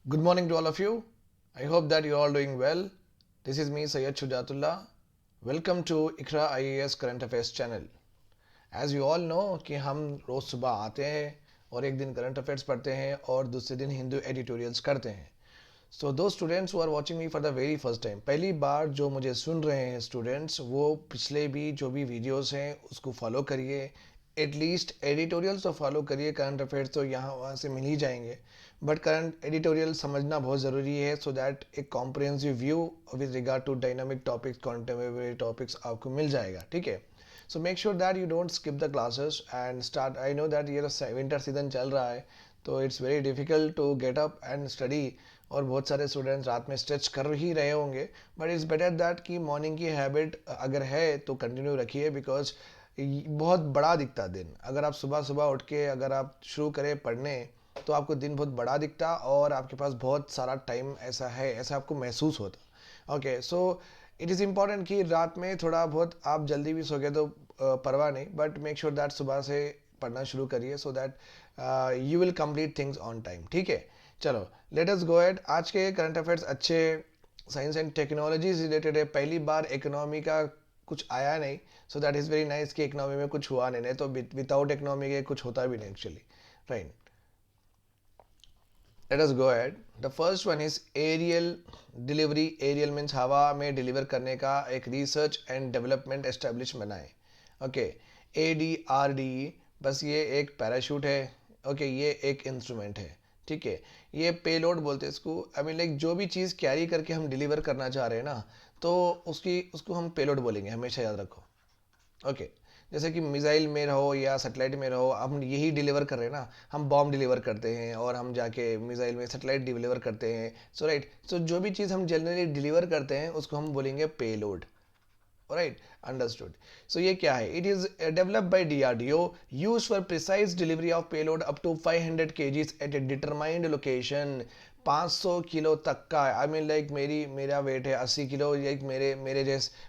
Good morning to all of you. I hope that you're all doing well. This is me, Syed Shujatullah. Welcome to Ikra IAS Current Affairs channel. As you all know कि हम रोज़ सुबह आते हैं और एक दिन current affairs पढ़ते हैं और दूसरे दिन हिंदू एडिटोरियल्स करते हैं. So to students who are watching me for the very first time, पहली बार जो मुझे सुन रहे हैं स्टूडेंट्स, वो पिछले भी जो भी वीडियोस हैं उसको फॉलो करिए. एटलीस्ट एडिटोरियल्स तो फॉलो करिए, करंट अफेयर्स तो यहाँ वहाँ से मिल ही जाएंगे, बट करंट एडिटोरियल समझना बहुत ज़रूरी है सो दैट एक comprehensive view with regard to dynamic topics, contemporary topics आपको मिल जाएगा. ठीक है. So make sure that you don't skip the classes and start. I know that ये विंटर सीजन चल रहा है तो it's very difficult to get up and study, और बहुत सारे स्टूडेंट्स रात में स्ट्रेच कर ही रहे होंगे, बट इट्स बेटर दैट कि मॉर्निंग की हैबिट अगर है तो कंटिन्यू रखिए, बिकॉज बहुत बड़ा दिखता है दिन. अगर आप सुबह सुबह उठ के अगर आप शुरू करें पढ़ने तो आपको दिन बहुत बड़ा दिखता और आपके पास बहुत सारा टाइम ऐसा है, ऐसा आपको महसूस होता. Okay, so it is important कि रात में थोड़ा बहुत आप जल्दी भी सो गए तो परवाह नहीं, बट मेक श्योर दैट सुबह से पढ़ना शुरू करिए so that you will complete things on time. ठीक है. चलो लेट अस गो एट. आज के करंट अफेयर्स अच्छे साइंस एंड टेक्नोलॉजी से रिलेटेड है. पहली बार इकोनॉमी का कुछ आया नहीं, so that is very nice कि इकोनॉमी में कुछ हुआ नहीं तो विदाउट इकोनॉमी के कुछ होता भी नहीं actually. Right. Let us go ahead. The first one is aerial delivery. Aerial means हवा में डिलीवर करने का एक रिसर्च एंड डेवलपमेंट एस्टेब्लिश बना है. ओके. ADRDE, बस ये एक पैराशूट है. ओके, ये एक इंस्ट्रूमेंट है. ठीक है. ये पेलोड बोलते हैं इसको. आई मीन लाइक जो भी चीज़ कैरी करके हम डिलीवर करना चाह रहे हैं ना, तो उसको हम पेलोड बोलेंगे, हमेशा याद रखो. ओके. जैसे कि मिसाइल में रहो या सैटेलाइट में रहो, हम यही डिलीवर कर रहे हैं ना. हम बॉम्ब डिलीवर करते हैं और हम जाके मिसाइल में सैटेलाइट डिलीवर करते हैं. सो राइट. सो जो भी चीज़ हम जनरली डिलीवर करते हैं उसको हम बोलेंगे पेलोड. राइट. अंडरस्टूड. सो ये क्या है? It is developed by DRDO, use for precise delivery of payload up to 500 kgs at a determined location. 500 kilo तक का. आई मीन लाइक मेरा वेट है 80 किलो. लाइक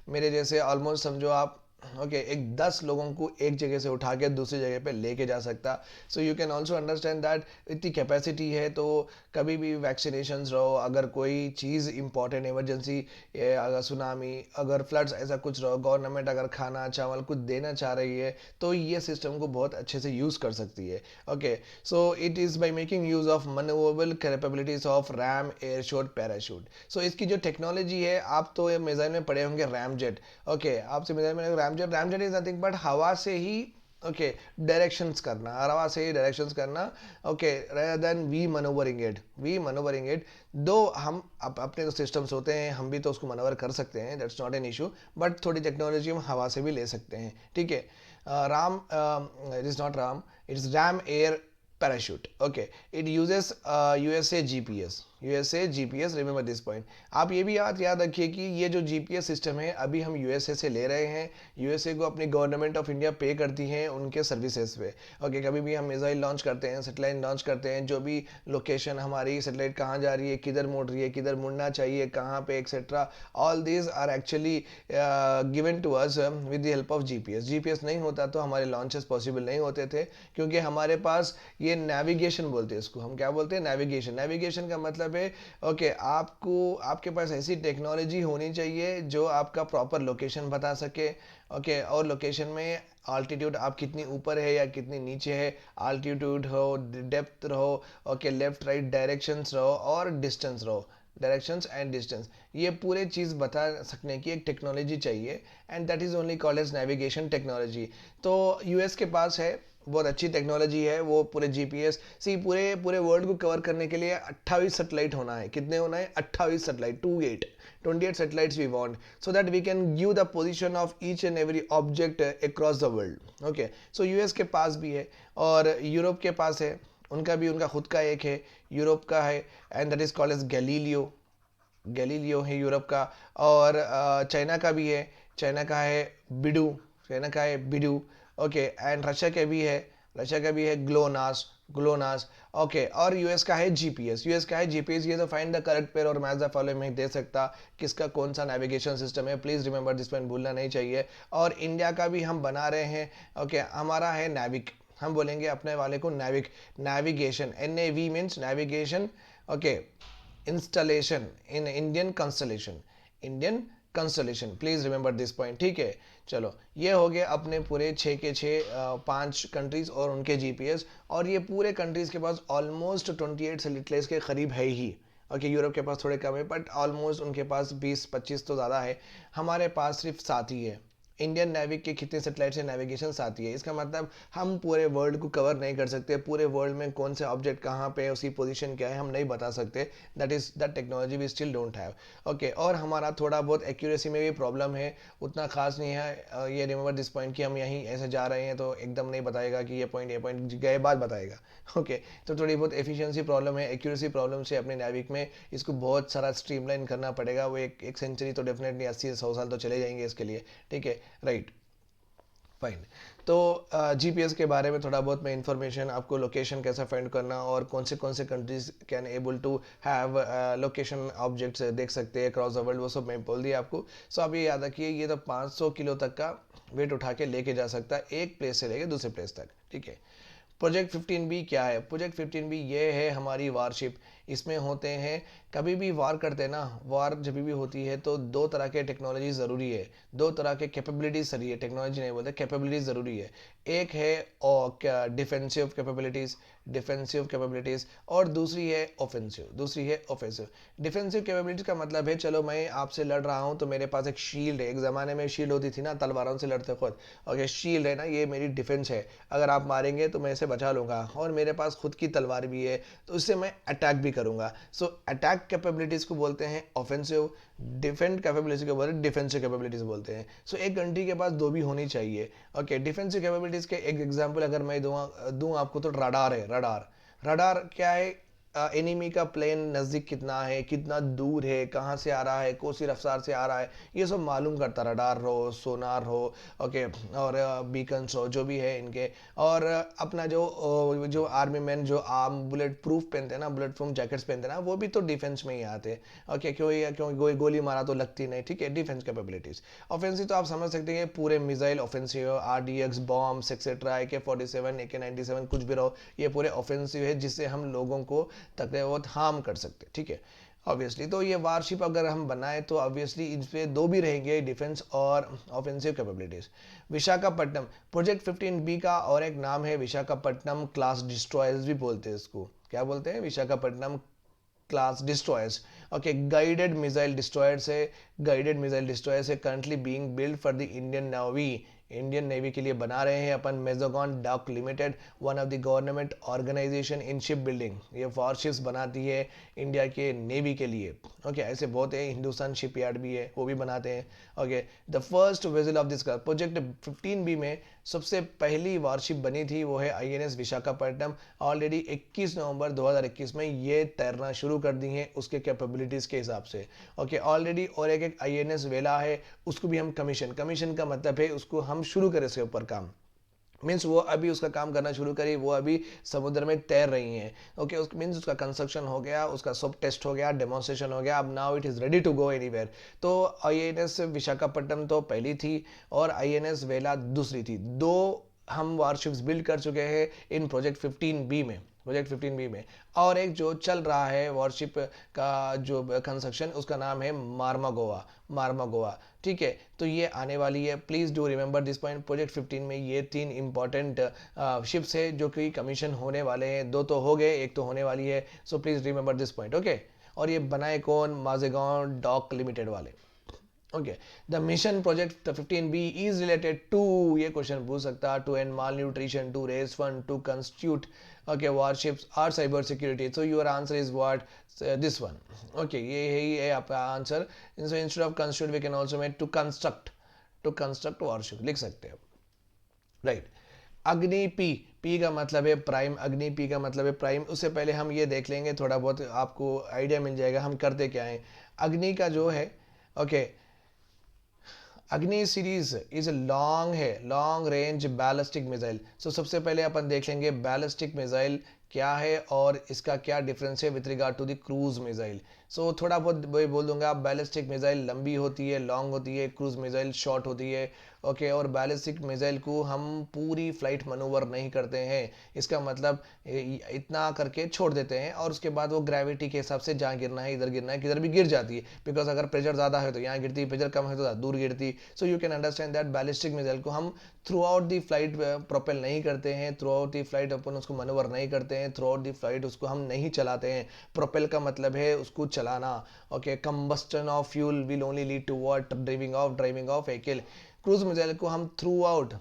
मेरे जैसे ऑलमोस्ट समझो आप. ओके, एक 10 लोगों को एक जगह से उठा के दूसरी जगह पे लेके जा सकता. So you can also understand that इतनी कैपेसिटी है. तो कभी भी वैक्सीनेशन रहो, अगर कोई चीज़ इंपॉर्टेंट इमरजेंसी, अगर सुनामी, अगर फ्लड्स, ऐसा कुछ रहो, गवर्नमेंट अगर खाना चावल कुछ देना चाह रही है तो ये सिस्टम को बहुत अच्छे से यूज़ कर सकती है. Okay. So it is by making use of manoeuvrable capabilities of ram air chute parachute. So इसकी जो टेक्नोलॉजी है, आप तो ये मिसाइल में पढ़े होंगे रैम जेट. ओके, आपसे मिसाइल में ram jet is nothing but हवा से ही ओके डायरेक्शंस करना, हवा से ही डायरेक्शंस करना. Okay, rather than we manoeuvring it. दो हम अपने तो सिस्टम्स होते हैं, हम भी तो उसको मनोवर कर सकते हैं, that's not an issue, but थोड़ी टेक्नोलॉजी हम हवा से भी ले सकते हैं. ठीक है. Ram, it is not Ram, it is RAM air parachute. Okay. It uses USA GPS. Remember this point. आप ये भी याद रखिए कि ये जो जीपीएस सिस्टम है अभी हम यूएसए से ले रहे हैं. यूएसए को अपनी गवर्नमेंट ऑफ इंडिया पे करती है उनके सर्विसेज पे. ओके. कभी भी हम मिसाइल लॉन्च करते हैं, सेटेलाइट लॉन्च करते हैं, जो भी लोकेशन हमारी सेटेलाइट कहाँ जा रही है, किधर मुड़ रही है, किधर मुड़ना चाहिए, कहाँ पे, etcetera, all these are actually given to us with the help of GPS. GPS नहीं होता तो हमारे लॉन्चेस पॉसिबल नहीं होते थे, क्योंकि हमारे पास ये नेविगेशन बोलते हैं इसको. हम क्या बोलते हैं? नेविगेशन. नेविगेशन का मतलब है ओके, आपको आपके पास ऐसी टेक्नोलॉजी होनी चाहिए जो आपका प्रॉपर लोकेशन बता सके. ओके. और लोकेशन में आल्टीट्यूड आप कितनी ऊपर है या कितनी नीचे है, आल्टीट्यूड हो, डेप्थ रहो, ओके, लेफ्ट राइट डायरेक्शंस रहो और डिस्टेंस रहो, डायरेक्शंस एंड डिस्टेंस, ये पूरे चीज़ बता सकने की एक टेक्नोलॉजी चाहिए, and that is only called as navigation technology. तो यूएस के पास है, बहुत अच्छी टेक्नोलॉजी है. वो पूरे जीपीएस सी पूरे पूरे वर्ल्ड को कवर करने के लिए 28 सेटेलाइट होना है. कितने होना है? 28 satellite. 28 satellites we want, so that we can give the position of each and every object across the world. Okay. So US के पास भी है और यूरोप के पास है. उनका खुद का एक है, यूरोप का है, and that is called as Galileo है यूरोप का. और चाइना का भी है. चाइना का है बिडू. ओके. एंड रशिया का भी है ग्लोनास. ओके. और यूएस का है जीपीएस. ये तो फाइंड द करेक्ट पेयर और मैच द फॉलोइंग में दे सकता किसका कौन सा नेविगेशन सिस्टम है. प्लीज रिमेंबर दिस पॉइंट, भूलना नहीं चाहिए. और इंडिया का भी हम बना रहे हैं. ओके. हमारा है नेविक. हम बोलेंगे अपने वाले को navigation. NAV means navigation. Okay, installation in Indian constellation, please remember this point, ठीक है। चलो, ये हो गया अपने पूरे 5 कंट्रीज और उनके जीपीएस, और ये पूरे कंट्रीज के पास ऑलमोस्ट 28 सैटेलाइट्स के करीब है ही। ओके, यूरोप के पास थोड़े कम है, बट ऑलमोस्ट उनके पास 20-25 तो ज़्यादा है, हमारे पास सिर्फ 7 ही है। इंडियन नेवी के कितने सैटेलाइट से नेविगेशन आती है, इसका मतलब हम पूरे वर्ल्ड को कवर नहीं कर सकते, पूरे वर्ल्ड में कौन से ऑब्जेक्ट कहाँ पे है, उसकी पोजीशन क्या है, हम नहीं बता सकते। That is the technology we still don't have. Okay, और हमारा थोड़ा बहुत एक्यूरेसी में भी प्रॉब्लम है, उतना खास नहीं है। ये रिमेंबर दिस पॉइंट कि हम यहीं ऐसे जा रहे हैं तो एकदम नहीं बताएगा कि ये पॉइंट गए बाद बताएगा। ओके, तो थोड़ी बहुत एफिशिएंसी प्रॉब्लम है, एक्यूरेसी प्रॉब्लम से अपने नेविक में इसको बहुत सारा स्ट्रीमलाइन करना पड़ेगा। वो एक सेंचुरी तो डेफिनेटली 80-100 साल तो चले जाएंगे इसके लिए, ठीक है, राइट, फाइन। तो जीपीएस के बारे में थोड़ा बहुत मैं इंफॉर्मेशन आपको, लोकेशन कैसा फाइंड करना और कौन से countries can able to have location objects देख सकते हैं अक्रॉस द वर्ल्ड, वो सब मैं बोल दिया आपको। सो आप ये याद रखिए, ये तो 500 किलो तक का वेट उठा के लेके जा सकता है एक प्लेस से लेके दूसरे प्लेस तक, ठीक है। प्रोजेक्ट 15B क्या है? प्रोजेक्ट 15B ये है हमारी वारशिप। इसमें होते हैं, कभी भी वार करते हैं ना, वार जब भी होती है तो दो तरह के टेक्नोलॉजी ज़रूरी है, दो तरह के कैपेबिलिटीज़ सही है, टेक्नोलॉजी नहीं बोलते, कैपेबिलिटीज़ ज़रूरी है। एक है और क्या, डिफेंसिव कैपेबिलिटीज़, और दूसरी है ऑफेंसिव। डिफेंसिव कैपेबिलिटीज़ का मतलब है, चलो मैं आपसे लड़ रहा हूँ तो मेरे पास एक शील्ड है, एक ज़माने में शील्ड होती थी ना, तलवारों से लड़ते खुद, और ये शील्ड है ना, ये मेरी डिफेंस है, अगर आप मारेंगे तो मैं इसे बचा लूँगा, और मेरे पास खुद की तलवार भी है तो इससे मैं अटैक भी करूँगा। सो अटैक कैपेबिलिटीज़ को बोलते हैं ऑफेंसिव, डिफेंड कैपेबिलिटीज को बोलते हैं डिफेंसिव कैपेबिलिटीज बोलते हैं। सो एक कंट्री के पास दो भी होनी चाहिए। ओके, डिफेंसिव कैपेबिलिटीज के एक एग्जांपल अगर मैं दूँ आपको, तो रडार है। रडार क्या है? एनिमी का प्लेन नज़दीक कितना है, कितना दूर है, कहाँ से आ रहा है, कौन सी रफ्तार से आ रहा है, ये सब मालूम करता, रडार हो, सोनार हो, ओके, और बीकन्स हो, जो भी है इनके। और अपना जो आर्मी मैन जो आर्म बुलेट प्रूफ पहनते हैं ना, बुलेट प्रूफ जैकेट्स पहनते हैं ना, वो भी तो डिफेंस में ही आते हैं। ओके, क्यों गोली मारा तो लगती नहीं, ठीक है, डिफेंस कैपेबिलिटीज। ऑफेंसिव तो आप समझ सकते हैं, पूरे missile offensive, RDX bombs etcetera, AK-47, AK-97 कुछ भी रहो, ये पूरे ऑफेंसिव है, जिससे हम लोगों को तकलीफ बहुत हार्म कर सकते, ठीक है, ऑब्वियसली। तो ये वारशिप अगर हम बनाए तो ऑब्वियसली इन पे दो भी रहेंगे, डिफेंस और offensive capabilities. Visakhapatnam, project 15B का और एक नाम है विशाखापट्टनम क्लास डिस्ट्रॉयर्स भी बोलते हैं इसको। क्या बोलते हैं? Visakhapatnam class destroyers. Okay, guided missile destroyers है currently being build for the Indian navy के लिए बना रहे हैं अपन। Mazagon dock limited, one of the government organisation in ship building, ये वॉरशिप्स बनाती है इंडिया के नेवी के लिए। ओके, ऐसे बहुत है, हिंदुस्तान शिपयार्ड भी है, वो भी बनाते हैं। Okay, the first vessel of this project 15B में सबसे पहली वारशिप बनी थी, वो है INS विशाखापट्टनम। ऑलरेडी 21 नवंबर 2021 में ये तैरना शुरू कर दी है उसके कैपेबिलिटीज़ के हिसाब से। ओके, ऑलरेडी और एक INS वेला है, उसको भी हम कमीशन का मतलब है उसको हम शुरू करें इसके ऊपर काम, मीन्स वो अभी उसका काम करना शुरू करी, वो अभी समुद्र में तैर रही हैं। ओके, उस मीन्स उसका कंस्ट्रक्शन हो गया, उसका सब टेस्ट हो गया, डेमोन्स्ट्रेशन हो गया, अब now it is ready to go anywhere. तो INS विशाखापट्टनम तो पहली थी और INS वेला दूसरी थी। दो हम वारशिप्स बिल्ड कर चुके हैं इन प्रोजेक्ट 15B में। और एक जो चल रहा है वॉरशिप का जो कंस्ट्रक्शन, उसका नाम है मार्मागोआ, ठीक है। तो ये आने वाली है, please do remember this point. Project 15 में ये 3 इंपॉर्टेंट शिप्स है जो कि कमीशन होने वाले हैं, 2 तो हो गए, एक तो होने वाली है। So please remember this point, okay. और ये बनाए कौन? माजेगॉन डॉक लिमिटेड वाले। Okay, the mission project 15B is related to, ये क्वेश्चन पूछ सकता है, to end malnutrition, to raise fund, to constitute okay warships और cyber security. So your answer is what? This one. Okay, ये है आपका answer. Instead of constitute we can also make to construct warship लिख सकते हैं, right. अग्नि P का मतलब है प्राइम, अग्नि पी का मतलब है प्राइम। उससे पहले हम ये देख लेंगे, थोड़ा बहुत आपको आइडिया मिल जाएगा हम करते क्या हैं। अग्नि का जो है, okay, Agni series is long range ballistic missile. So सबसे पहले अपन देख लेंगे बैलिस्टिक मिसाइल क्या है और इसका क्या डिफरेंस है with regard to the cruise missile. So थोड़ा बहुत बोल दूंगा, बैलिस्टिक मिसाइल लंबी होती है, लॉन्ग होती है, क्रूज मिसाइल शॉर्ट होती है। ओके, और बैलिस्टिक मिसाइल को हम पूरी फ्लाइट मनूवर नहीं करते हैं। इसका मतलब इतना करके छोड़ देते हैं और उसके बाद वो ग्रेविटी के हिसाब से जहाँ गिरना है इधर गिरना है, किधर भी गिर जाती है, बिकॉज अगर प्रेशर ज़्यादा है तो यहाँ गिरती है, प्रेशर कम है तो दूर गिरती। So you can understand that ballistic missile को हम through out the flight propel नहीं करते हैं, थ्रू आउट दी फ्लाइट अपन उसको मनोवर नहीं करते हैं, थ्रू आउट दी फ्लाइट उसको हम नहीं चलाते हैं। प्रोपेल का मतलब है उसको चलाना। Okay, combustion of fuel will only lead to what, driving of vehicle. Cruise missile को हम थ्रू आउट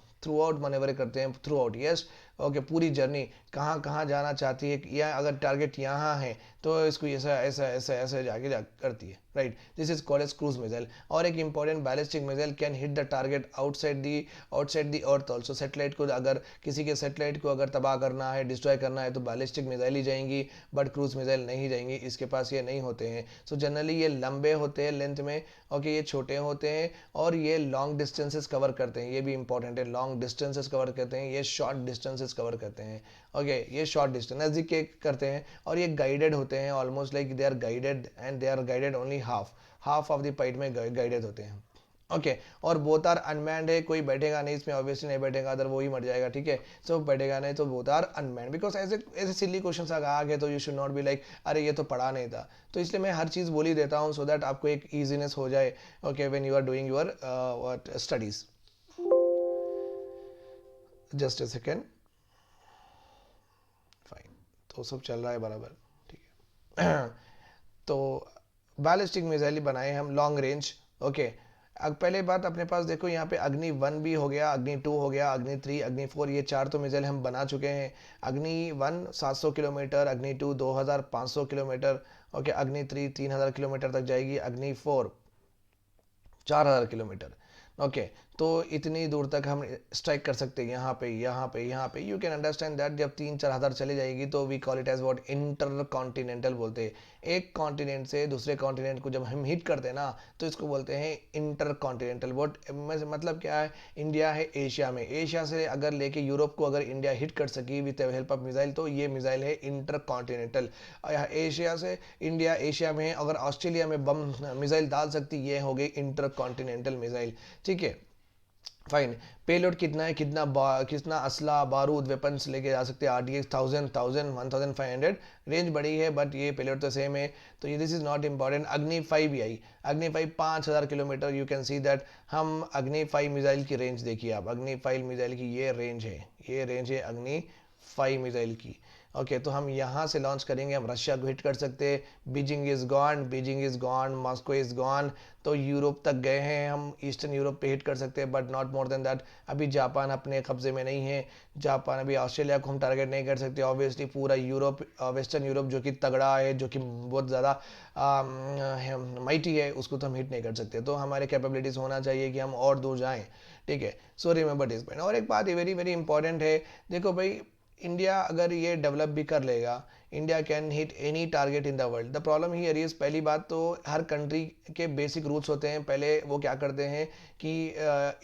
मैनेवर करते हैं, थ्रू आउट, यस। ओके, पूरी जर्नी कहाँ कहाँ जाना चाहती है, या अगर टारगेट यहाँ है तो इसको ऐसा ऐसा ऐसा ऐसा जाके करती है, right. This is called as cruise missile. और एक important, ballistic missile can hit the target outside the earth also. Satellite को, अगर किसी के सेटेलाइट को अगर तबाह करना है, डिस्ट्रॉय करना है, तो बैलिस्टिक मिसाइल ही जाएंगी, बट क्रूज मिसाइल नहीं जाएंगी, इसके पास ये नहीं होते हैं। सो जनरली ये लंबे होते हैं लेंथ में, ओके, ये छोटे होते हैं और ये लॉन्ग डिस्टेंसेस कवर करते हैं, ये भी इंपॉर्टेंट है, लॉन्ग डिस्टेंसेस कवर करते हैं, ये शॉर्ट डिस्टेंसेस कवर करते हैं। ओके, ये शॉर्ट डिस्टेंस नज़दीक के करते हैं और ये गाइडेड होते हैं, almost like they are guided, and they are guided only half of the पाइट में गाइडेड होते हैं। ओके, और बोथ आर अनमैंड है, कोई बैठेगा नहीं इसमें, ऑब्वियसली नहीं बैठेगा, अदर वो ही मर जाएगा, ठीक है। सो बैठेगा नहीं, तो बोथ आर अनमैंड, बिकॉज ऐसे ऐसे सिली क्वेश्चन अगर आ गए तो you should not be like अरे ये तो पढ़ा नहीं था। तो इसलिए मैं हर चीज़ बोल ही देता हूँ, सो दैट आपको एक ईजीनेस हो जाए, okay, when you are doing your studies. Just a second, fine, तो सब चल रहा है बराबर, ठीक है। तो बैलिस्टिक मिसाइल बनाए हम लॉन्ग रेंज। ओके, अब पहले बात अपने पास देखो, यहाँ पे अग्नि 1 भी हो गया, अग्नि 2 हो गया, अग्नि 3, अग्नि 4, ये 4 तो मिसाइल हम बना चुके हैं। अग्नि 1 700 किलोमीटर, अग्नि 2 2500 किलोमीटर, ओके, अग्नि 3 3000 किलोमीटर तक जाएगी, अग्नि 4 4000 किलोमीटर। ओके, तो इतनी दूर तक हम स्ट्राइक कर सकते हैं, यहाँ पे यहाँ पे यहाँ पे। यू कैन अंडरस्टैंड दैट जब 3-4 हज़ार चली जाएगी तो we call it as what, inter continental बोलते हैं। एक कॉन्टिनेंट से दूसरे कॉन्टिनेंट को जब हम हिट करते हैं ना, तो इसको बोलते हैं इंटर कॉन्टिनेंटल। व्हाट मतलब क्या है, इंडिया है एशिया में, एशिया से अगर लेके यूरोप को अगर इंडिया हिट कर सकी विद हेल्प ऑफ मिसाइल, तो ये मिसाइल है इंटर कॉन्टिनेंटल। एशिया से इंडिया, एशिया में अगर ऑस्ट्रेलिया में बम मिसाइल डाल सकती, ये हो गई इंटर कॉन्टिनेंटल मिसाइल, ठीक है, फाइन। पेलोड कितना है, कितना असला बारूद वेपन्स लेके जा सकते हैं, RDX 1500 रेंज बड़ी है, बट ये पेलोड तो सेम है, तो ये दिस इज नॉट इम्पॉर्टेंट। अग्नि 5 भी आई, अग्नि 5 5000 kilometre. You can see that हम अग्नि 5 मिसाइल की रेंज देखिए आप, अग्नि 5 मिसाइल की ये रेंज है, ये रेंज है अग्नि 5 मिसाइल की। ओके, तो हम यहाँ से लॉन्च करेंगे, हम रशिया को हिट कर सकते हैं। Beijing is gone, Moscow is gone, तो यूरोप तक गए हैं हम, ईस्टर्न यूरोप पे हिट कर सकते हैं, but not more than that. अभी जापान अपने कब्जे में नहीं है, जापान, अभी ऑस्ट्रेलिया को हम टारगेट नहीं कर सकते, ऑब्वियसली पूरा यूरोप, वेस्टर्न यूरोप जो कि तगड़ा है, जो कि बहुत ज़्यादा माइटी है, उसको तो हम हिट नहीं कर सकते। तो हमारे कैपेबिलिटीज़ होना चाहिए कि हम और दूर जाएँ, ठीक है। So remember this point. और एक बात वेरी वेरी इंपॉर्टेंट है, देखो भाई, इंडिया अगर ये डेवलप भी कर लेगा, India can hit any target in the world. The problem here is, पहली बात तो हर कंट्री के बेसिक रूल्स होते हैं। पहले वो क्या करते हैं कि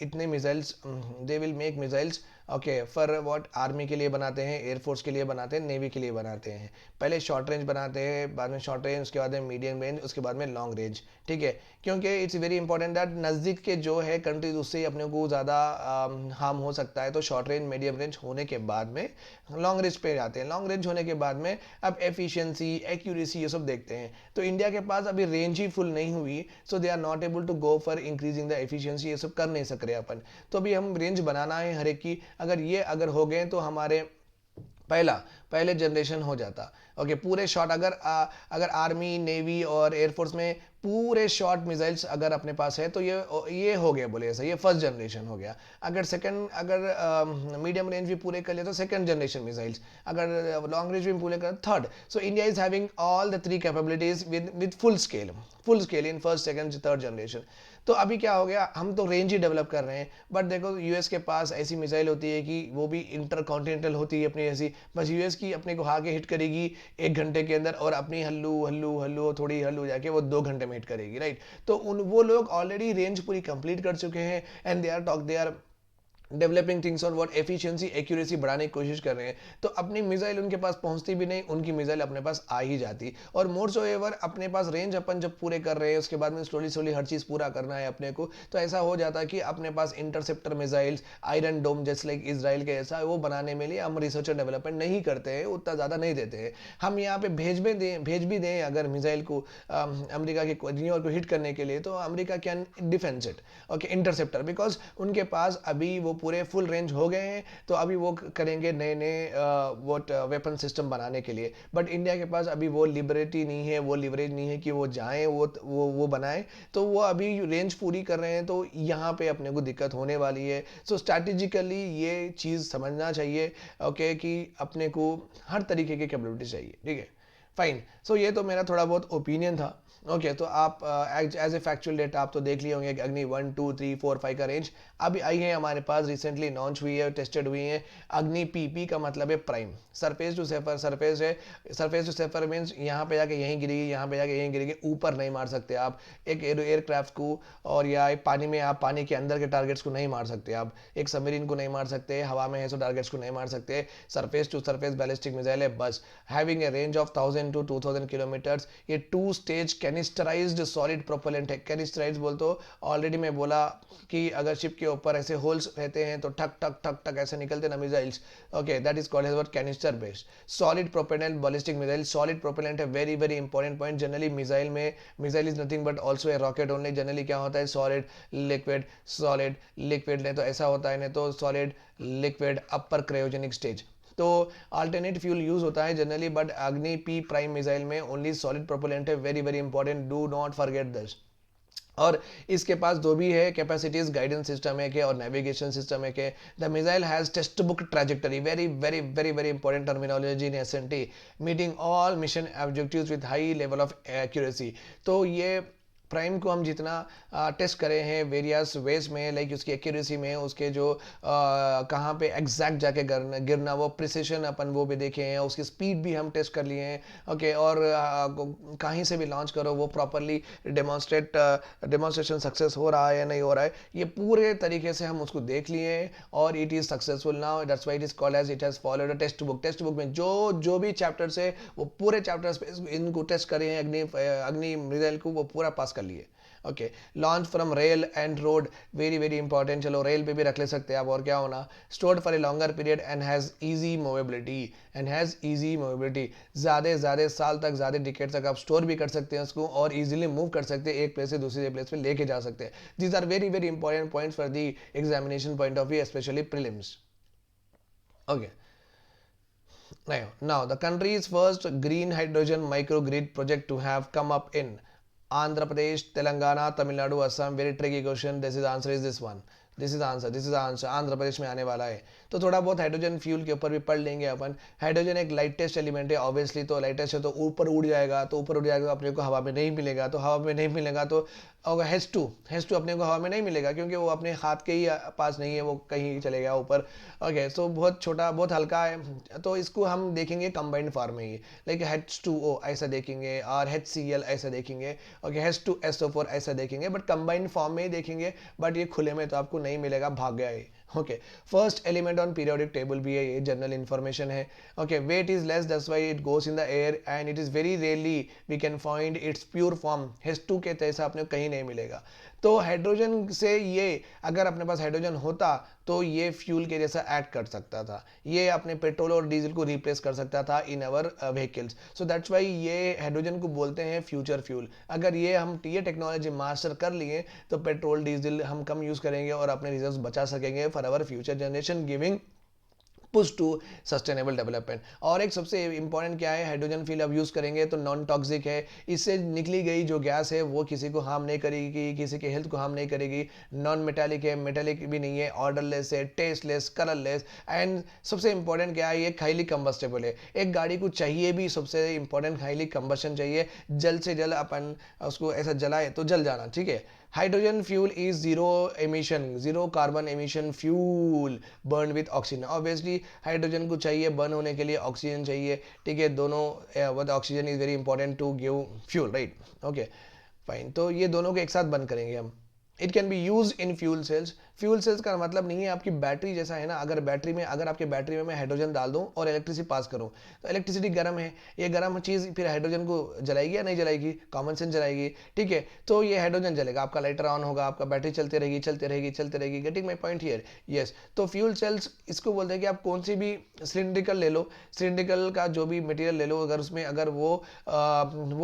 इतने missiles, they will make missiles, okay, for what, army के लिए बनाते हैं, एयरफोर्स के लिए बनाते हैं, नेवी के लिए बनाते हैं। पहले शॉर्ट रेंज बनाते हैं, बाद में शॉर्ट रेंज, उसके बाद में मीडियम रेंज, उसके बाद में लॉन्ग रेंज, ठीक है। क्योंकि इट्स वेरी इंपॉर्टेंट दैट नज़दीक के जो है कंट्रीज, उससे ही अपने को ज़्यादा हार्म हो सकता है। तो शॉर्ट रेंज, मीडियम रेंज होने के बाद में लॉन्ग रेंज पे जाते हैं। लॉन्ग रेंज होने के बाद में अब एफिशिएंसी, एक्यूरेसी, ये सब देखते हैं। तो इंडिया के पास अभी रेंज ही फुल नहीं हुई, so they are not able to go for increasing the efficiency, ये सब कर नहीं सक रहे अपन। तो अभी हम रेंज बनाना है हर एक की, अगर हो गए तो हमारे पहले जनरेशन हो जाता। ओके, पूरे शॉट, अगर आर्मी, नेवी और एयरफोर्स में पूरे शॉर्ट मिसाइल्स अगर अपने पास है, तो ये हो गया, बोले ऐसा, ये फर्स्ट जनरेशन हो गया। अगर मीडियम रेंज भी पूरे कर लिया तो सेकंड जनरेशन मिसाइल्स, अगर लॉन्ग रेंज भी पूरे कर, third. So India is having all the 3 capabilities with full scale in first, second, third generation. तो अभी क्या हो गया, हम तो रेंज ही डेवलप कर रहे हैं, बट देखो यूएस के पास ऐसी मिसाइल होती है कि वो भी इंटर कॉन्टिनेंटल होती है अपनी ऐसी, बस यूएस की अपने को आके हिट करेगी 1 घंटे के अंदर, और अपनी हल्लू थोड़ी हल्लू जाके वो 2 घंटे में हिट करेगी, राइट। तो वो लोग ऑलरेडी रेंज पूरी कंप्लीट कर चुके हैं, and they are developing things और व्हाट एफिशिएंसी एक्यूरेसी बढ़ाने की कोशिश कर रहे हैं, तो अपनी मिसाइल उनके पास पहुंचती भी नहीं, उनकी मिसाइल अपने पास आ ही जाती। और मोर सो एवर अपने पास रेंज अपन जब पूरे कर रहे हैं, उसके बाद में स्लोली स्लोली हर चीज़ पूरा करना है अपने को, तो ऐसा हो जाता है कि अपने पास इंटरसेप्टर मिसाइल्स, आयरन डोम जैसे लाइक इसराइल के ऐसा, वो बनाने में लिए हम रिसर्च और डेवलपमेंट नहीं करते हैं, उतना ज़्यादा नहीं देते हैं। हम यहाँ पे भेज भी दें अगर मिसाइल को अमेरिका के न्यूयॉर्क को हिट करने के लिए, तो America can defence it, okay, interceptor, because उनके पास अभी वो पूरे फुल रेंज हो गए हैं, तो अभी वो करेंगे नए नए वोट वेपन सिस्टम बनाने के लिए। बट इंडिया के पास अभी वो लिबर्टी नहीं है, वो लिवरेज नहीं है कि वो जाएं वो बनाए, तो वो अभी रेंज पूरी कर रहे हैं, तो यहाँ पे अपने को दिक्कत होने वाली है। सो स्ट्रैटेजिकली ये चीज़ समझना चाहिए, ओके, कि अपने को हर तरीके की कैपेबिलिटी चाहिए, ठीक है, फाइन। सो ये तो मेरा थोड़ा बहुत ओपिनियन था। ओके तो आप एज ए फैक्चुअल डेटा आप तो देख लिए होंगे कि अग्नि 1 2 3 4 5 का रेंज अभी आई है हमारे पास, रिसेंटली लॉन्च हुई है, टेस्टेड हुई है। अग्नि पीपी का मतलब है प्राइम, सरफेस टू सेफर, सरफेस है, सरफेस टू सेफर मीन्स यहाँ पे जाके यहीं गिरेगी, यहाँ पे जाके यहीं गिरेगी, ऊपर नहीं मार सकते आप एक एयरक्राफ्ट को, और या एक पानी में आप पानी के अंदर के टारगेट्स को नहीं मार सकते, आप एक सबमरीन को नहीं मार सकते, हवा में है सो टारगेट्स को नहीं मार सकते। Surface to surface ballistic missile है बस, having a range of 1000 to 2000 kilometres. ये 2 स्टेज कैनिस्टराइज्ड सॉलिड प्रोपेलेंट है। कैनिस्टराइज बोल तो ऑलरेडी मैं बोला कि अगर शिप के ऊपर ऐसे होल्स रहते हैं तो ठक ठक ठक ठक ऐसे निकलते ना missiles, okay, that is called as what, canister based solid propellant ballistic missile. Solid propellant है very very important point. Generally missile में, missile is nothing but also a rocket only. Generally क्या होता है, सॉलिड लिक्विड नहीं तो ऐसा होता है, नहीं तो सॉलिड लिक्विड अपर क्रायोजेनिक स्टेज, तो अल्टरनेट फ्यूल यूज होता है जनरली, बट अग्नि पी प्राइम मिसाइल में ओनली सॉलिड प्रोपेलेंट है, very very important, do not forget this. और इसके पास जो भी है कैपेसिटीज, गाइडेंस सिस्टम है के और नेविगेशन सिस्टम है के। The missile has text book trajectory, very very very very important terminology in SNT, meeting all mission objectives with high level of accuracy. तो ये प्राइम को हम जितना टेस्ट करे हैं वेरियस वेज में, लाइक उसकी एक्यूरेसी में, उसके जो कहाँ पे एग्जैक्ट जाके गिरना वो प्रिसिशन अपन वो भी देखे हैं, उसकी स्पीड भी हम टेस्ट कर लिए हैं, ओके, और कहीं से भी लॉन्च करो वो प्रॉपरली डेमोन्स्ट्रेशन सक्सेस हो रहा है या नहीं हो रहा है, ये पूरे तरीके से हम उसको देख लिए हैं, और it is successful now, that's why it is called as it has followed a test book. Test book में जो भी चैप्टर्स है वो पूरे चैप्टर्स पे इनको टेस्ट करे हैं, अग्नि मिसाइल को वो पूरा पास कर लिए, okay. Launch from rail and road, very very important, चलो रेल पे भी रख ले सकते हैं आप, और क्या होना, stored for a longer period and has easy mobility, ज़्यादा साल तक, ज़्यादा डिकेड तक आप स्टोर भी कर सकते हैं उसको, और इजीली मूव कर सकते हैं, एक प्लेस से दूसरे प्लेस पे लेके जा सकते हैं। These are very very important points for the examination point of view, specially prelims, okay. Now, the country's first green hydrogen microgrid project to have come up in Andhra Pradesh, Telangana, Tamil Nadu, Assam. Very tricky question. This is answer is this one. This is answer Andhra Pradesh में आने वाला है। तो थोड़ा बहुत hydrogen fuel के ऊपर भी पढ़ लेंगे अपन। हाइड्रोजन एक लाइटेस्ट एलिमेंट है ऑब्वियसली, तो लाइटेस्ट है तो ऊपर उड़ जाएगा, तो ऊपर उड़ जाएगा तो अपने को हवा में नहीं मिलेगा, तो हवा में नहीं मिलेगा तो हैज़ टू अपने को हवा में नहीं मिलेगा, क्योंकि वो अपने हाथ के ही पास नहीं है, वो कहीं चले गया ऊपर, ओके। सो बहुत छोटा, बहुत हल्का है, तो इसको हम देखेंगे कंबाइंड फॉर्म में ही, लाइक H2O ऐसा देखेंगे, और HCl ऐसा देखेंगे, ओके, H2SO4 ऐसा देखेंगे, बट कंबाइंड फॉर्म में ही देखेंगे, बट ये खुले में तो आपको नहीं मिलेगा, भाग गया है, okay. First element on periodic table भी है, ये जनरल इंफॉर्मेशन है, okay. Weight is less, that's why it goes in the air, and it is very rarely we can find its pure form. H2 के जैसा अपने कहीं नहीं मिलेगा। तो हाइड्रोजन से ये, अगर अपने पास हाइड्रोजन होता तो ये फ्यूल के जैसा एक्ट कर सकता था, ये अपने पेट्रोल और डीजल को रिप्लेस कर सकता था इन अवर व्हीकल्स। सो दैट्स वाई ये हाइड्रोजन को बोलते हैं फ्यूचर फ्यूल। अगर ये टेक्नोलॉजी मास्टर कर लिए तो पेट्रोल डीजल हम कम यूज़ करेंगे और अपने रिजर्व्स बचा सकेंगे for our future generation, giving push to sustainable development. और एक सबसे इंपॉर्टेंट क्या है, हाइड्रोजन फ्यूल अब यूज़ करेंगे तो नॉन टॉक्सिक है, इससे निकली गई जो गैस है वो किसी को हार्म नहीं करेगी, किसी के हेल्थ को हार्म नहीं करेगी, नॉन मेटालिक है, मेटालिक भी नहीं है, ऑर्डरलेस है, टेस्टलेस, कलरलेस, एंड सबसे इंपॉर्टेंट क्या है, ये हाईली कंबस्टेबल है। एक गाड़ी को चाहिए भी सबसे इंपॉर्टेंट हाईली कंबशन चाहिए, जल्द से जल्द अपन उसको ऐसा जलाए तो जल जाना, ठीक है। Hydrogen fuel is zero carbon emission fuel burn with oxygen. Obviously hydrogen को चाहिए बर्न होने के लिए ऑक्सीजन चाहिए, ठीक है, दोनों oxygen is very important to give fuel, right, okay fine. तो ये दोनों को एक साथ बंद करेंगे हम, it can be use in fuel cells. Fuel cells का मतलब नहीं है आपकी बैटरी जैसा है ना, अगर आपकी बैटरी में मैं हाइड्रोजन डाल दूं और इलेक्ट्रिसिटी पास करूं, तो इलेक्ट्रिसिटी गर्म है, ये गर्म चीज़ फिर हाइड्रोजन को जलाएगी या नहीं जलाएगी? कॉमन सेंस जलाएगी, ठीक है। तो ये हाइड्रोजन जलेगा, आपका लाइटर ऑन होगा, आपका बैटरी चलती रहेगी चलती रहेगी चलती रहेगी। Getting my point here? Yes. तो फ्यूल सेल्स इसको बोलते हैं कि आप कौन सी भी सिलिंड्रिकल ले लो, सिलिंड्रिकल का जो भी मटेरियल ले लो, अगर उसमें अगर वो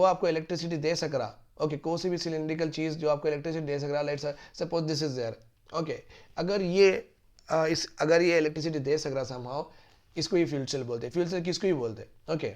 आपको इलेक्ट्रिसिटी दे सक रहा, ओके, कोई सी भी सिलिंड्रिकल चीज जो आपको इलेक्ट्रिसिटी दे सक रहा, let's suppose this is there, okay, अगर ये इलेक्ट्रिसिटी दे सक रहा समहाउ, इसको ये फ्यूल सेल बोलते हैं। फ्यूल सेल किसको ही बोलते हैं? ओके,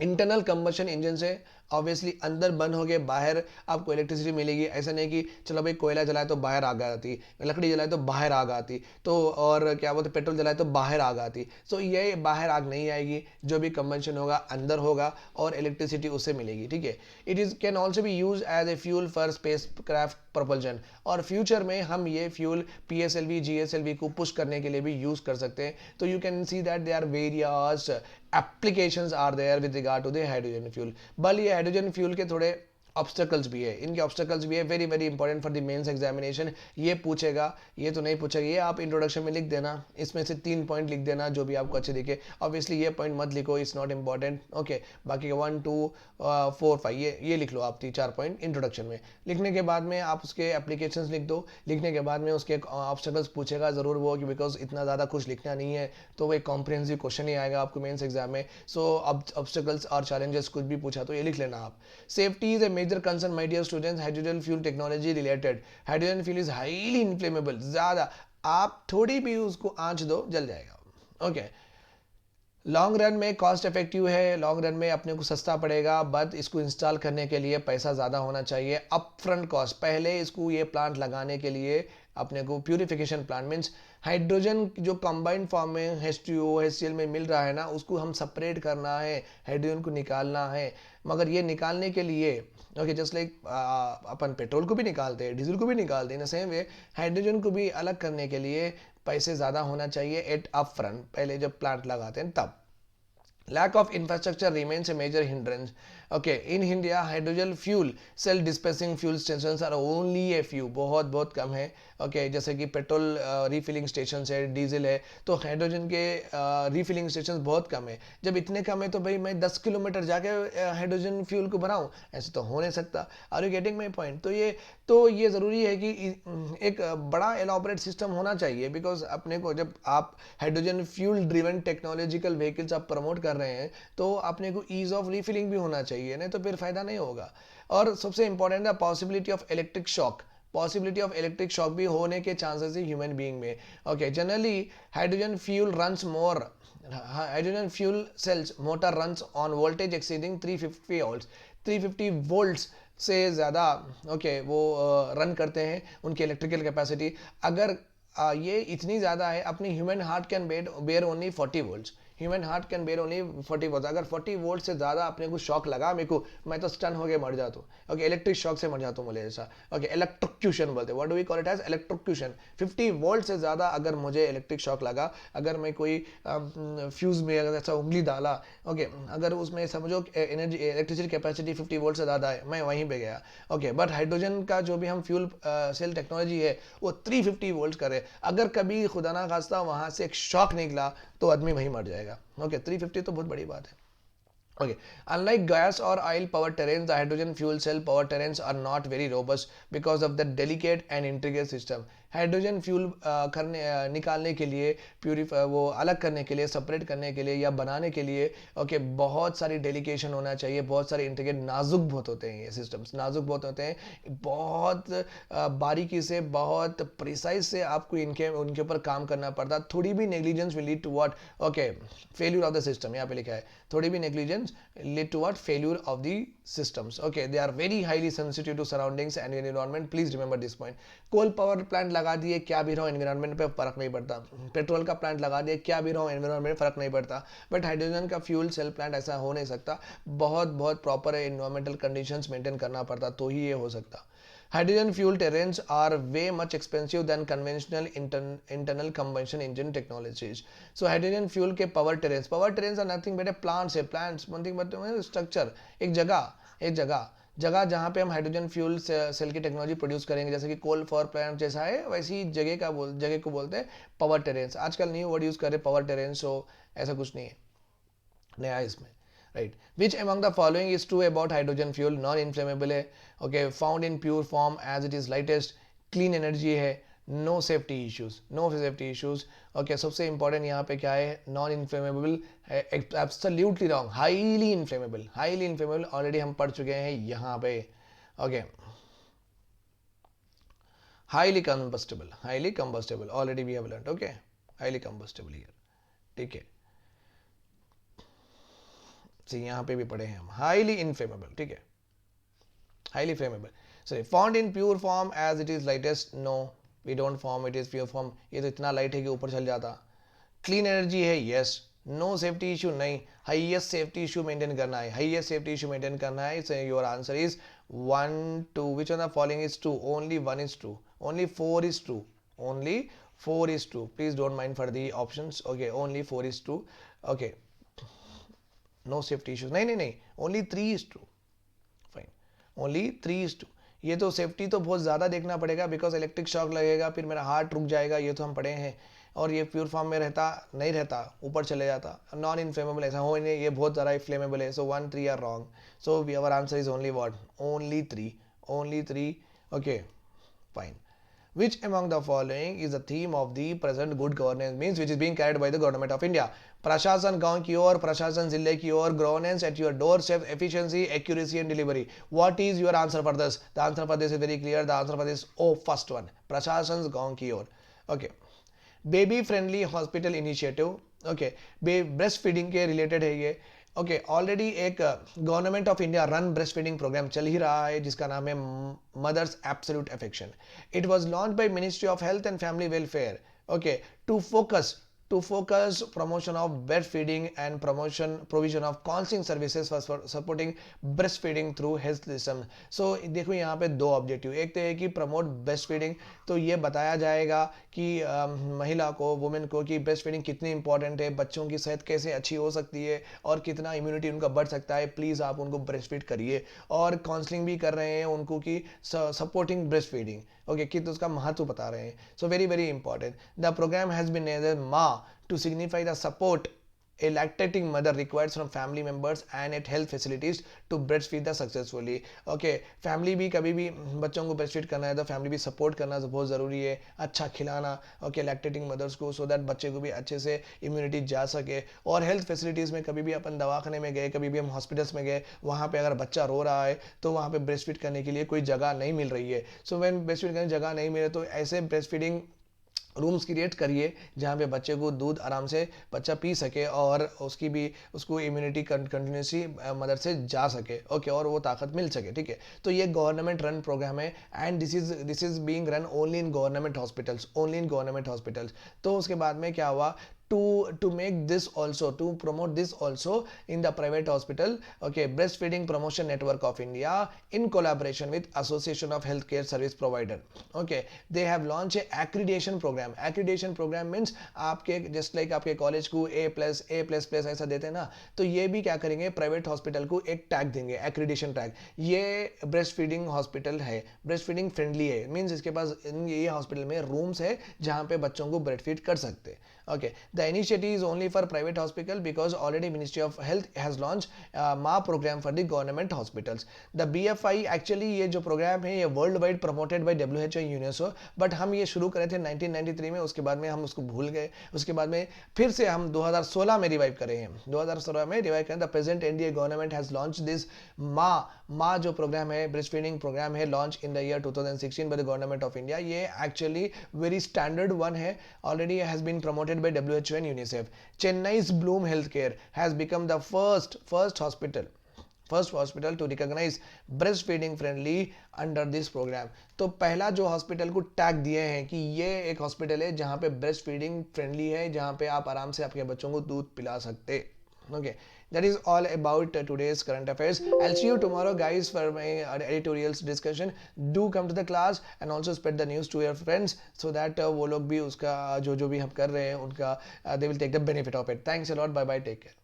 इंटरनल कंबशन इंजन से ऑब्वियसली अंदर बंद हो गए, बाहर आपको इलेक्ट्रिसिटी मिलेगी। ऐसा नहीं कि चलो भाई कोयला जलाए तो बाहर आग आती, लकड़ी जलाए तो बाहर आग आती, तो और क्या बोलते पेट्रोल जलाए तो बाहर आग आती। तो ये बाहर आग नहीं आएगी, जो भी कंबशन होगा अंदर होगा और इलेक्ट्रिसिटी उससे मिलेगी, ठीक है। It is can also be use as a fuel for space craft propulsion, और फ्यूचर में हम ये फ्यूल PSLV GSLV को पुश करने के लिए भी यूज कर सकते हैं। तो you can see that they are various applications are there with regard to the hydrogen fuel. बल ये हाइड्रोजन फ्यूल के थोड़े ऑब्स्टेकल्स भी है, इनके ऑब्स्टेकल्स भी है, very very important for the mains examination. ये पूछेगा, ये तो नहीं पूछेगा, ये आप इंट्रोडक्शन में लिख देना, इसमें से 3 पॉइंट लिख देना जो भी आपको अच्छे दिखे। ऑब्वियसली ये पॉइंट मत लिखो, इट्स नॉट इंपॉर्टेंट, ओके। बाकी 1 2 4 5 ये लिख लो आप 3-4 पॉइंट इंट्रोडक्शन में। लिखने के बाद में आप उसके एप्लीकेशंस लिख दो, लिखने के बाद में उसके ऑब्स्टेकल्स पूछेगा ज़रूर वो, कि बिकॉज इतना ज़्यादा कुछ लिखना नहीं है, तो वो एक कॉम्प्रिहेंसिव क्वेश्चन ही आएगा आपको मेंस एग्जाम में। सो ऑब्स्टेकल्स और चैलेंजेस कुछ भी पूछा तो ये लिख लेना आप। Safety is a major concern my dear students, hydrogen fuel technology related. Hydrogen fuel is highly inflammable, ज़्यादा आप थोड़ी भी उसको आंच दो जल जाएगा, ओके। लॉन्ग रन में कॉस्ट इफेक्टिव है, लॉन्ग रन में अपने को सस्ता पड़ेगा, बट इसको इंस्टॉल करने के लिए पैसा ज़्यादा होना चाहिए, अप फ्रंट कॉस्ट। पहले इसको ये प्लांट लगाने के लिए अपने को प्यूरिफिकेशन प्लांट मीन्स हाइड्रोजन जो कंबाइंड फॉर्म में H2O HCl में मिल रहा है ना, उसको हम सेपरेट करना है, हाइड्रोजन को निकालना है। मगर ये निकालने के लिए ओके, जस्ट लाइक अपन पेट्रोल को भी निकालते हैं, डीजल को भी निकालते हैं, सेम वे हाइड्रोजन को भी अलग करने के लिए पैसे ज़्यादा होना चाहिए एट अप फ्रंट, पहले जब प्लांट लगाते हैं तब। Lack of infrastructure remains a major hindrance. Okay, in India, hydrogen fuel cell dispensing fuel stations are only a few. बहुत बहुत कम है। ओके, जैसे कि पेट्रोल रिफिलिंग स्टेशन है, डीजल है, तो हाइड्रोजन के रिफिलिंग स्टेशन बहुत कम है। जब इतने कम है तो भाई मैं 10 किलोमीटर जाके हाइड्रोजन फ्यूल को भराऊँ, ऐसे तो हो नहीं सकता। Are you getting my point? तो ये ज़रूरी है कि एक बड़ा एलाबोरेट सिस्टम होना चाहिए, बिकॉज अपने को जब आप hydrogen fuel driven technological vehicles आप प्रमोट कर रहे हैं, तो अपने को ईज ऑफ रिफिलिंग भी होना चाहिए, नहीं तो फिर फायदा नहीं होगा। और सबसे इंपॉर्टेंट है possibility of electric shock. Possibility of electric shock भी होने के चांसेस है ह्यूमन बीइंग में। Okay, generally hydrogen fuel runs more, hydrogen fuel cells motor runs on voltage exceeding 350 volts, 350 volts से ज़्यादा ओके वो रन करते हैं, उनकी इलेक्ट्रिकल कैपेसिटी। अगर ये इतनी ज़्यादा है, अपनी human heart can bear only 40 volts, human heart can bear only 40 volt. अगर 40 वोल्ट से ज़्यादा अपने को शॉक लगा, मेरे को, मैं तो स्टन हो के मर जाता हूँ। ओके, इलेक्ट्रिक शॉक से मर जाता हूँ मुझे ऐसा। ओके, इलेक्ट्रोक्यूशन बोलते हैं, what do we call it as? Electrocution. 50 volt से ज़्यादा अगर मुझे इलेक्ट्रिक शॉक लगा, अगर मैं कोई फ्यूज़ में अगर ऐसा उंगली डाला, ओके, अगर उसमें समझो एनर्जी इलेक्ट्रिसिटी कैपेसिटी 50 वोल्ट से ज़्यादा है, मैं वहीं पर गया। ओके, बट हाइड्रोजन का जो भी हम फ्यूल सेल टेक्नोलॉजी है वो 350 वोल्ट करे। अगर कभी खुदा ना खास्ता वहाँ से एक शॉक निकला तो आदमी वहीं मर जाएगा। ओके, 350 तो बहुत बड़ी बात है। Okay, unlike gas or oil power terrains, the hydrogen fuel cell power terrains are not very robust because of the delicate and intricate system. Hydrogen fuel निकालने के लिए, प्यूरीफाई वो अलग करने के लिए, सेपरेट करने के लिए या बनाने के लिए ओके, बहुत सारी डेलिकेशन होना चाहिए, बहुत सारे इंट्रिकेट, नाजुक बहुत होते हैं ये सिस्टम्स, नाजुक बहुत होते हैं, बहुत बारीकी से, बहुत प्रिसाइज से आपको उनके ऊपर काम करना पड़ता। थोड़ी भी negligence will lead to what? Okay, failure of the system, यहाँ पे लिखा है, थोड़ी भी negligence lead to what? Failure of the systems. Okay, they are very highly sensitive to surroundings and environment. Please remember this point. Coal power plant लगा दिए, क्या भी रहो एनवायरनमेंट पे फर्क नहीं पड़ता। पेट्रोल का प्लांट लगा दिए, क्या भी रहो एनवायरनमेंट में फर्क नहीं पड़ता। बट हाइड्रोजन का फ्यूल सेल प्लांट ऐसा हो नहीं सकता, बहुत बहुत प्रॉपर एनवायरमेंटल कंडीशंस मेंटेन करना पड़ता, तो ही ये हो सकता। Hydrogen fuel terrains are way much expensive than conventional internal combustion engine technologies. So hydrogen fuel के power terrains are nothing but a plants है, plants nothing but structure, एक जगह जगह जहाँ पे हम हाइड्रोजन फ्यूल सेल की टेक्नोलॉजी प्रोड्यूस करेंगे, जैसे कि कोल फॉर प्लांट जैसा है, वैसी जगह को बोलते हैं पावर टेरेन्स। आजकल न्यू वर्ड यूज़ कर रहे पावर टेरेन्स, हो ऐसा कुछ नहीं है नया इसमें, right. Which among the following is true about hydrogen fuel? Non inflammable है, okay, found in pure form as it is lightest, clean energy है, no safety issues, no safety issues, okay. सबसे इंपॉर्टेंट यहाँ पे क्या है, non inflammable है, absolutely wrong, highly inflammable, highly inflammable already हम पढ़ चुके हैं यहाँ पे, ओके। Highly combustible already we have learned, okay, highly combustible here, ठीक है। यहाँ पे भी पढ़े हैं हम, हाईली इनफ्लेमेबल, ठीक है, highly flammable. Sorry, found in pure form as it is lightest, no we don't form it is pure form, ये तो इतना लाइट है कि ऊपर चल जाता। क्लीन एनर्जी है, यस। नो सेफ्टी इशू, नहीं, हाईएस्ट सेफ्टी इशू मेंटेन करना है, हाईएस्ट सेफ्टी इशू मेंटेन करना है। So your answer is 1 2, which one the following is true? Only 1 is true, only 4 is true, only 4 is true. Please don't mind for the options. Okay, only 4 is true. Okay, no safety issues. नहीं, only 3 is true. Fine, only 3 is true. ये तो safety तो बहुत ज़्यादा देखना पड़ेगा, because electric shock लगेगा, फिर मेरा हार्ट रुक जाएगा, ये तो हम पढ़े हैं। और ये प्योर फॉर्म में रहता नहीं रहता, ऊपर चले जाता। नॉन इनफ्लेमेबल ऐसा हो नहीं, ये बहुत ज़्यादा फ्लेमेबल है। So 1 3 are wrong, so our answer is only what? Only 3, only 3, okay, fine. Which among the following is the theme of the present good governance, means which is being carried by the government of India? प्रशासन गांव की ओर, प्रशासन जिले की ओर, governance at your doorstep, efficiency, accuracy and delivery. What is your answer for this? The answer for this is very clear. The answer for this, oh, first one, प्रशासन गांव की ओर, okay. Baby friendly hospital initiative, okay, breast feeding के related है ये, okay. Already एक government of India run breast feeding programme चल ही रहा है, जिसका नाम है mothers absolute affection. It was launch by ministry of health and family welfare, okay, to focus promotion of breastfeeding and provision of counseling services for supporting breastfeeding through health system. So देखो यहाँ पे दो objective, एक तो है कि promote breast feeding, तो ये बताया जाएगा कि महिला को, वुमेन को, कि ब्रेस्ट फीडिंग कितनी इंपॉर्टेंट है, बच्चों की सेहत कैसे अच्छी हो सकती है और कितना इम्यूनिटी उनका बढ़ सकता है, प्लीज़ आप उनको ब्रेस्ट फीड करिए। और काउंसलिंग भी कर रहे हैं उनको कि सपोर्टिंग ब्रेस्ट फीडिंग, ओके, कि तो उसका महत्व बता रहे हैं। So very very important, the programme has been named MAA to signify the support a lactating mother requires from family members and at health facilities to breastfeed the successfully. Okay, family भी कभी भी बच्चों को ब्रेस्टफीड करना है तो family भी support करना तो बहुत ज़रूरी है, अच्छा खिलाना, ओके, लैक्टेटिंग मदर्स को, सो दैट बच्चे को भी अच्छे से इम्यूनिटी जा सके। और हेल्थ फैसिलिटीज़ में कभी भी अपन दवाखाने में गए, कभी भी हम हॉस्पिटल्स में गए, वहाँ पे अगर बच्चा रो रहा है तो वहाँ पे ब्रेस्टफीड करने के लिए कोई जगह नहीं मिल रही है। सो व्हेन ब्रेस्टफीड करने जगह नहीं मिले तो ऐसे ब्रेस्टफीडिंग रूम्स क्रिएट करिए जहाँ पे बच्चे को दूध आराम से बच्चा पी सके और उसको इम्यूनिटी कंटिन्यूसली मदर से जा सके, ओके, और वो ताकत मिल सके, ठीक है। तो ये गवर्नमेंट रन प्रोग्राम है and this is being run only in government hospitals, only in government hospitals. तो उसके बाद में क्या हुआ, to make this also, to promote this also in the private hospital, okay, breastfeeding promotion network of India in collaboration with Association of Healthcare Service Provider, okay, they have launched a accreditation program. Accreditation program means आपके just like आपके college को A++ ऐसा देते हैं ना, तो ये भी क्या करेंगे, प्राइवेट हॉस्पिटल को एक टैग देंगे, एक्रीडिटेशन टैग। ये ब्रेस्ट फीडिंग हॉस्पिटल है, ब्रेस्ट फीडिंग फ्रेंडली है, मीन्स इसके पास ये हॉस्पिटल में रूम्स है जहाँ पे बच्चों को ब्रेस्ट फीड कर सकते हैं, okay. The initiative is only for private hospital because already Ministry of Health has launched MA program for the government hospitals. The BFI actually ये जो प्रोग्राम है ये world wide promoted by WHO UNESCO, but हम ये शुरू करे थे 1993 में, उसके बाद में हम उसको भूल गए, उसके बाद में फिर से हम 2016 में रिवाइव करे हैं, 2016 में रिवाइव करें। The present India government has launch this MAA जो प्रोग्राम है, ब्रेस्ट फीडिंग प्रोग्राम है, launch in the year 2016 by the government of India. ये एक्चुअली वेरी स्टैंडर्ड वन है, already has been promoted by WHO and UNICEF. Chennai's Bloom Healthcare has become the first hospital to recognize breastfeeding friendly under this program. तो पहला जो hospital को tag दिए हैं कि ये एक हॉस्पिटल है जहाँ पे ब्रेस्ट फीडिंग फ्रेंडली है, जहाँ पे आप आराम से आपके बच्चों को दूध पिला सकते। Okay, that is all about today's current affairs. I'll see you tomorrow guys for my editorials discussion. Do come to the class and also spread the news to your friends so that वो लोग भी उसका जो भी हम कर रहे हैं उनका they will take the benefit of it. Thanks a lot. Bye bye. Take care.